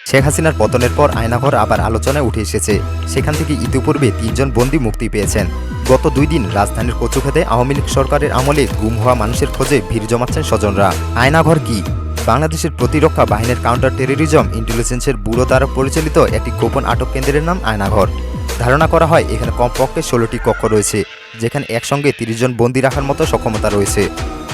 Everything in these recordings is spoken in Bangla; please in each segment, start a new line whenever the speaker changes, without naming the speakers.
শেখ হাসিনার পতনের পর আয়নাঘর আবার আলোচনায় উঠে এসেছে। সেখান থেকে ইতিপূর্বে ৩ জন বন্দী মুক্তি পেয়েছেন। গত ২ দিন রাজধানীর কচুক্ষেতে আওয়ামী লীগ সরকারের আমলে গুম হওয়া মানুষের খোঁজে ভিড় জমাচ্ছেন স্বজনরা। আয়নাঘর কি? বাংলাদেশের প্রতিরক্ষা বাহিনীর কাউন্টার টেররিজম ইন্টেলিজেন্সের ব্যুরো দ্বারা পরিচালিত একটি গোপন আটক কেন্দ্রের নাম আয়নাঘর। ধারণা করা হয় এখানে কমপক্ষে ১৬টি কক্ষ রয়েছে, যেখানে একসঙ্গে ৩০ জন বন্দী রাখার মতো সক্ষমতা রয়েছে।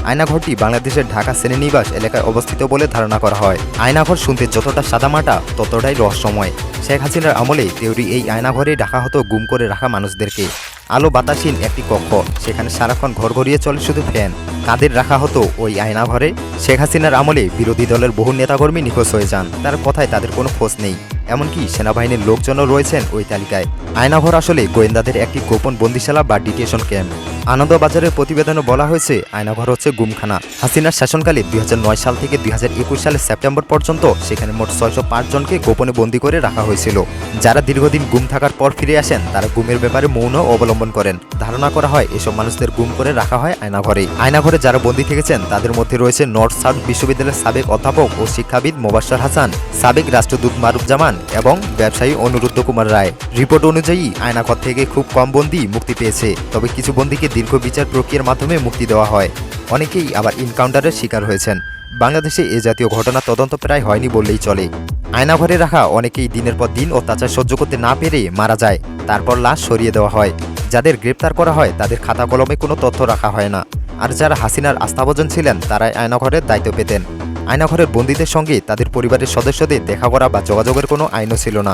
আয়নাঘরটি বাংলাদেশের ঢাকা সেনানিবাস এলাকায় অবস্থিত বলে ধারণা করা হয়। আয়নাঘর শুনতে যতটা সাদামাটা ততটাই রহস্যময়। শেখ হাসিনার আমলে তৈরি এই আয়নাঘরেই রাখা হতো গুম করে রাখা মানুষদেরকে। আলো বাতাসহীন একটি কক্ষ, সেখানে সারাক্ষণ ঘরঘরিয়ে চলে শুধু ফ্যান। কাদের রাখা হতো ওই আয়নাঘরে? শেখ হাসিনার আমলে বিরোধী দলের বহু নেতাকর্মী নিখোঁজ হয়ে যান, তার কথায় তাদের কোনো খোঁজ নেই। এমনকি সেনাবাহিনীর লোকজনও রয়েছেন ওই তালিকায়। আয়নাঘর আসলে গোয়েন্দাদের একটি গোপন বন্দিশালা বা ডিটেনশন ক্যাম্প। আনন্দবাজারের প্রতিবেদনে বলা হয়েছে আয়নাঘর হচ্ছে গুমখানা। হাসিনার শাসনকালে ২০০৯ সাল থেকে ২০২১ সালের সেপ্টেম্বর পর্যন্ত সেখানে মোট ৬০৫ জনকে গোপনে বন্দী করে রাখা হয়েছিল। যারা দীর্ঘদিন গুম থাকার পর ফিরে আসেন তারা গুমের ব্যাপারে মৌন অবলম্বন করেন। ধারণা করা হয় এসব মানুষদের গুম করে রাখা হয় আয়নাঘরে। আয়নাঘরে যারা বন্দী থেকেছেন তাদের মধ্যে রয়েছে নর্থ সাউথ বিশ্ববিদ্যালয়ের সাবেক অধ্যাপক ও শিক্ষাবিদ মোবাশ্বের হাসান, সাবেক রাষ্ট্রদূত মারুফ জামান এবং ব্যবসায়ী অনুরুদ্ধ কুমার রায়। রিপোর্ট অনুযায়ী আয়নাঘর থেকে খুব কম বন্দী মুক্তি পেয়েছে, তবে কিছু বন্দীকে দীর্ঘ বিচার প্রক্রিয়ার মাধ্যমে মুক্তি দেওয়া হয়। অনেকেই আবার ইনকাউন্টারের শিকার হয়েছেন। বাংলাদেশে এ জাতীয় ঘটনা তদন্ত প্রায় হয়নি বললেই চলে। আয়নাঘরে রাখা অনেকেই দিনের পর দিন অত্যাচার সহ্য করতে না পেরে মারা যায়, তারপর লাশ সরিয়ে দেওয়া হয়। যাদের গ্রেপ্তার করা হয় তাদের খাতা কলমে কোনো তথ্য রাখা হয় না। আর যারা হাসিনার আস্থাভাজন ছিলেন তারাই আয়নাঘরের দায়িত্ব পেতেন। আয়নাঘরের বন্দীদের সঙ্গে তাদের পরিবারের সদস্যদের দেখা করা বা যোগাযোগের কোনো আইনও ছিল না।